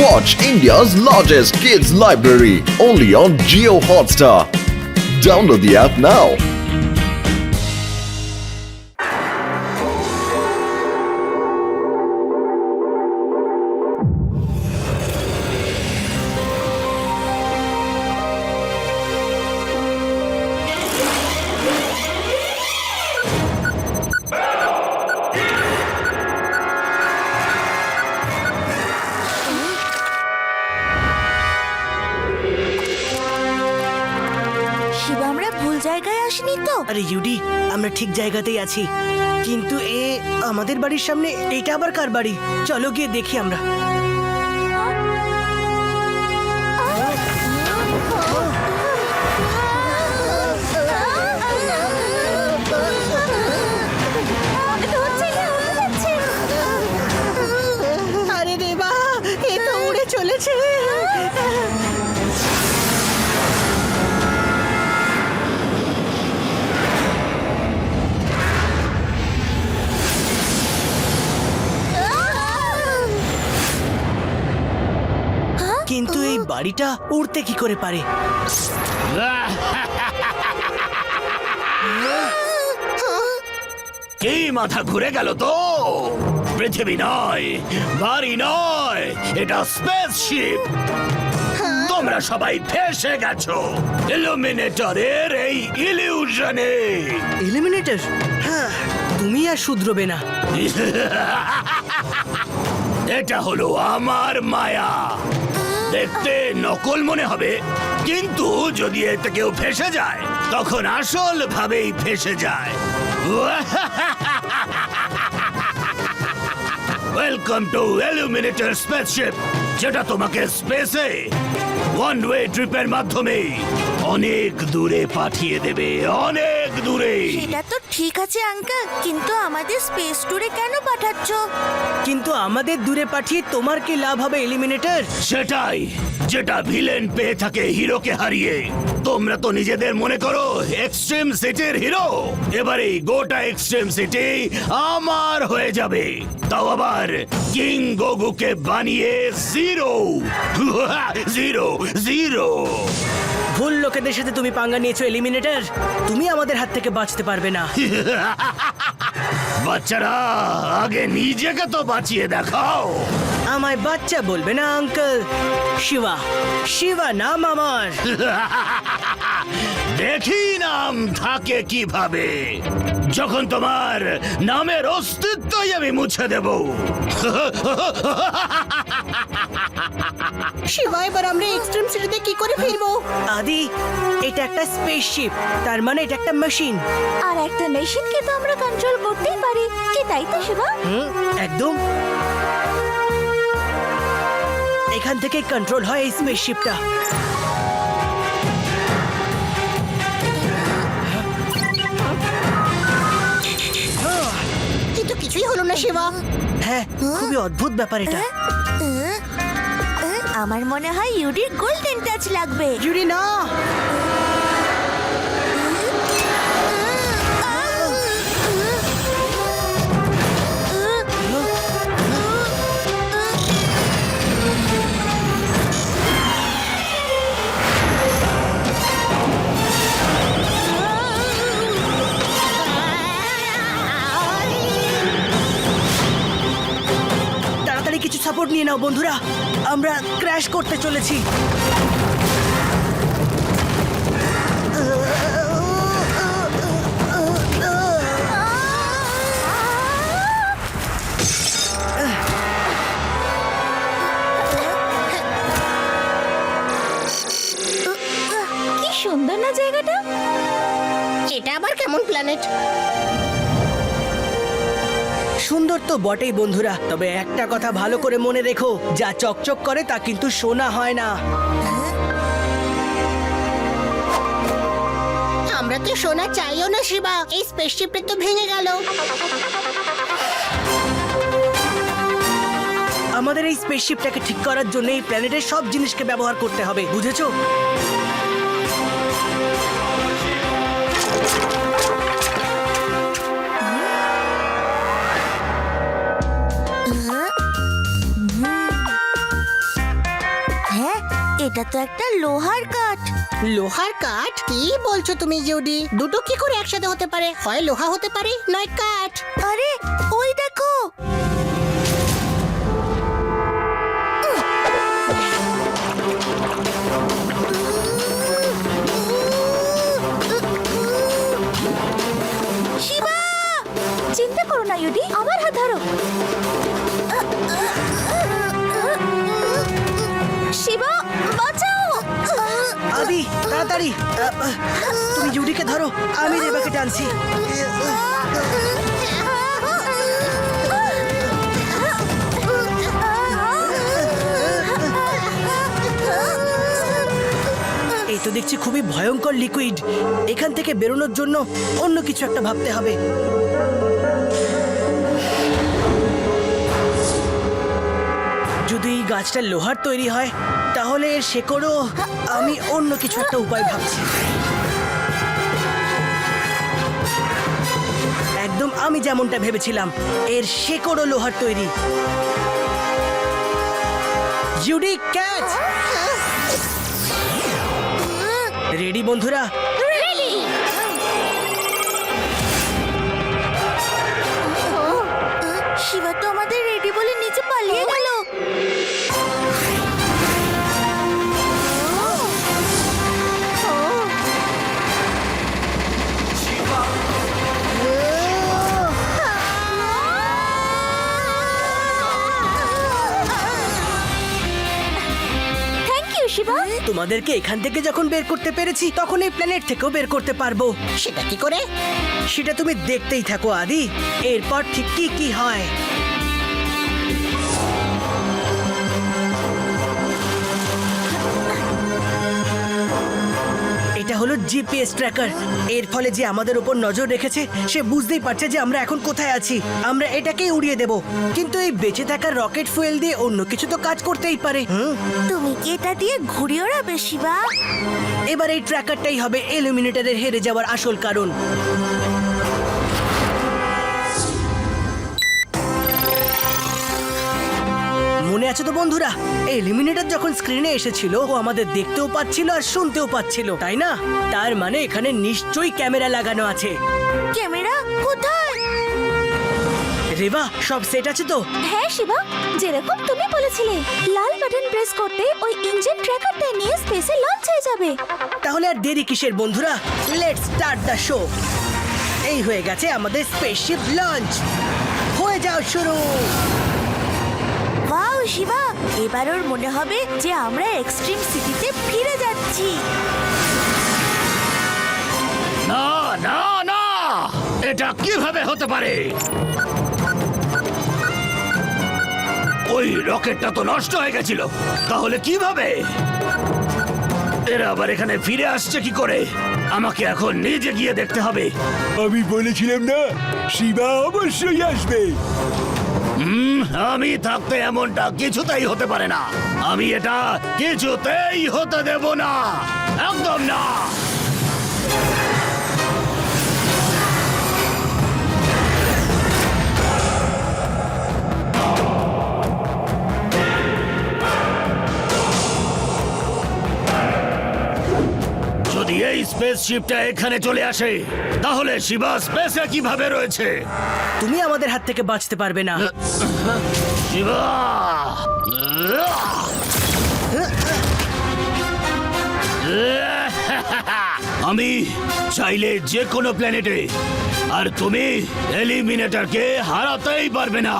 Watch India's largest kids library only on Jio Hotstar. Download the app now. Shiba, আমরা ভুল জায়গায় আসিনি তো? আরে ইউডি, আমরা ঠিক জায়গাতেই আছি, কিন্তু আমাদের বাড়ির সামনে এটা আবার কার বাড়ি? চলো গিয়ে দেখি আমরা। আরে দেবা, এ তো উড়ে চলেছে। কিন্তু এই বাড়িটা উড়তে কি করে পারে? কি মাথা ঘুরে গেল তো? পৃথিবী নয়, বাড়ি নয়, এটা স্পেসশিপ। তোমরা সবাই ফেসে গেছো ইলুমিনেটরের এই ইলিউশনে। এলিমিনেটর? হ্যাঁ, তুমি আর শুধরবে না। এটা হলো আমার মায়া। দেখতে নকল মনে হবে, কিন্তু যদি এতে কেউ ফেসে যায় তখন আসল ভাবেই ফেসে যায়। ওয়েলকাম টু ইলুমিনেটর স্পেসশিপ, যেটা তোমাকে স্পেসে ওয়ান ওয়ে ট্রিপের মাধ্যমে অনেক দূরে পাঠিয়ে দেবে, অনেক দূরে। সেটা তো ঠিক আছে আঙ্কেল, কিন্তু আমাদের স্পেস ট্যুরে কেন পাঠাচ্ছ? কিন্তু আমাদের দূরে পাঠিয়ে তোমার কি লাভ হবে এলিমিনেটর? সেটাই, যেটা ভিলেন পেয়ে থাকে হিরোকে হারিয়ে। তোমরা তো নিজেদের মনে করো এক্সট্রিম সিটির হিরো, এবার এই গোটা এক্সট্রিম সিটি আমার হয়ে যাবে, তাও আবার কিং গোগুকে বানিয়ে জিরো। Zero zero. ভুল লোকেদের সাথে তুমি পাঙ্গা নিয়েছো এলিমিনেটর, তুমি আমাদের হাত থেকে বাঁচতে পারবে না। বাচ্চারা, আগে নিজেকে তো বাঁচিয়ে দেখাও। আমায় বাচ্চা বলবে না আঙ্কেল, শিবা, শিবা নাম আমার। দেখি নাম থাকে কিভাবে, যখন তোমার নামের অস্তিত্বই আমি মুছে দেব। শিবা, এবার আমরা এক্সট্রিম সিটিতে কি করে ফিরবো? আদি, এটা একটা স্পেসশিপ, তার মানে এটা একটা মেশিন। আর একটা মেশিনকে তো আমরা কন্ট্রোল করতেই পারি, কি তাই তো শিবা? একদম। এখান থেকে কন্ট্রোল হয় এই স্পেসশিপটা। কিন্তু কিছুই হলো না শিবা। হ্যাঁ, খুবই অদ্ভুত ব্যাপার এটা। আমার মনে হয় ইউডির গোল্ডেন টাচ লাগবে। জুরি না, তাড়াতাড়ি কিছু সাপোর্ট নিয়ে নাও বন্ধুরা, আমরা ক্র্যাশ করতে চলেছি। কি সুন্দর না জায়গাটা? এটা আবার কেমন প্ল্যানেট? সুন্দর তো বটেই বন্ধুরা, তবে একটা কথা ভালো করে মনে রেখো, যা চকচক করে তা কিন্তু সোনা হয় না। আমরা তো সোনা চাইও না শিবা, এই স্পেসশিপটা তো ভেঙে গেল। আমাদের এই স্পেসশিপটাকে ঠিক করার জন্য এই প্ল্যানেটের সব জিনিসকে ব্যবহার করতে হবে, বুঝেছো? এটা তো একটা লোহার কাঠ। লোহার কাঠ? কি বলছো তুমি জুডি? দুটো কি করে একসাথে হতে পারে? হয় লোহা হতে পারে, নয় কাঠ। আরে ওই দেখো, শিবা! চিন্তা করো না ইউডি, আমার হাত ধরো। শিবা, বাঁচাও! আদি তাড়াতাড়ি তুমি জুডিকে ধরো, আমি রেবাকে টানছি। এই তো দেখছি খুবই ভয়ঙ্কর লিকুইড। এখান থেকে বেরোনোর জন্য অন্য কিছু একটা ভাবতে হবে। যদি এই গাছটা লোহার তৈরি হয় তাহলে এর শেকড়ও, আমি অন্য কিছু একটা উপায় ভাবছি। একদম আমি যেমনটা ভেবেছিলাম, এর শেকড়ও লোহার তৈরি। জুডি, ক্যাচ! রেডি বন্ধুরা? শিবা তো আমাদের রেডি বলে নিচে পালিয়ে গেল। Thank you Shiba. তোমাদেরকে এখান থেকে যখন বের করতে পেরেছি তখন এই প্ল্যানেট থেকেও বের করতে পারবো। সেটা কি করে? সেটা তুমি দেখতেই থাকো আদি, এরপর ঠিক কি কি হয়। এটা হলো জিপিএস ট্র্যাকার। এর ফলে যে আমাদের উপর নজর রেখেছে সে বুঝতেই পারছে যে আমরা এখন কোথায় আছি। আমরা এটাকেই উড়িয়ে দেব, কিন্তু এই বেঁচে থাকার রকেট ফুয়েল দিয়ে অন্য কিছু তো কাজ করতেই পারে। তুমি কি এটা দিয়ে ঘুড়ি ওড়াবে শিবা? এবার এই ট্র্যাকারটাই হবে ইলুমিনেটরের হেরে যাওয়ার আসল কারণ। মনে আছে তো বন্ধুরা, এই ইলুমিনেটর যখন স্ক্রিনে এসেছিল ও আমাদের দেখতেও পাচ্ছিল আর শুনতেও পাচ্ছিল, তাই না? তার মানে এখানে নিশ্চয়ই ক্যামেরা লাগানো আছে। ক্যামেরা কোথায়? রেবা, সব সেট আছে তো? হ্যাঁ শিবা, যেরকম তুমি বলেছিলে, লাল বাটন প্রেস করতে ওই ইঞ্জিন ট্র্যাকারটা নিয়ে স্পেসে লঞ্চ হয়ে যাবে। তাহলে আর দেরি কিসের বন্ধুরা, লেটস স্টার্ট দ্য শো। এই হয়ে গেছে আমাদের স্পেসশিপ লঞ্চ, হয়ে যাও শুরু। ওয়াও শিবা, এবার ওর মনে হবে যে আমরা এক্সট্রিম সিটিতে ফিরে যাচ্ছি। না না না, এটা কিভাবে হতে পারে? ওই রকেটটা তো নষ্ট হয়ে গেছিল, তাহলে কিভাবে? এরা আবার এখানে ফিরে আসছে কি করে? আমাকে এখন নিজে গিয়ে দেখতে হবে। আমি বলেছিলাম না, শিবা অবশ্যই আসবে। আমি থাকতে এমনটা কিছুতেই হতে পারে না। আমি এটা কিছুতেই হতে দেব না, একদম না। যদি এই স্পেসশিপটা এখানে চলে আসে তাহলে শিবা স্পেসে কিভাবে রয়েছে? তুমি আমাদের হাত থেকে বাঁচতে পারবে না। শিবা! আমি চাইলে যে কোনো প্ল্যানেটে, আর তুমি এলিমিনেটরকে হারাতেই পারবে না।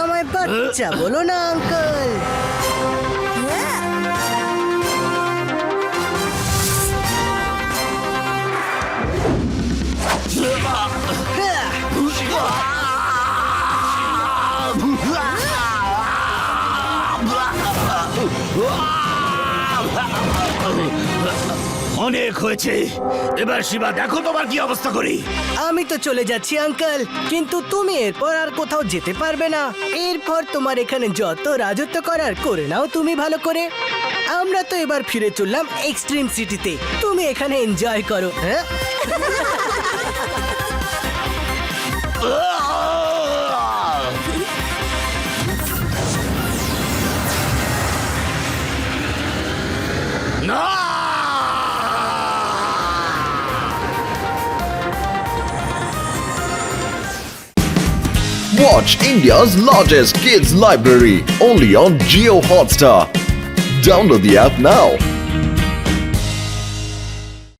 আমায় বাচ্চা বলো না আঙ্কেল। অনেক হয়েছে, এবার শিবা দেখো তোমার কি অবস্থা করি। আমি তো চলে যাচ্ছি আঙ্কেল, কিন্তু তুমি এরপর আর কোথাও যেতে পারবে না। এরপর তোমার এখানে যত রাজত্ব করার করে নাও তুমি ভালো করে। আমরা তো এবার ফিরে চললাম এক্সট্রিম সিটিতে, তুমি এখানে এনজয় করো। হ্যাঁ, Watch India's largest kids library only on Geo Hotstar. Download the app now.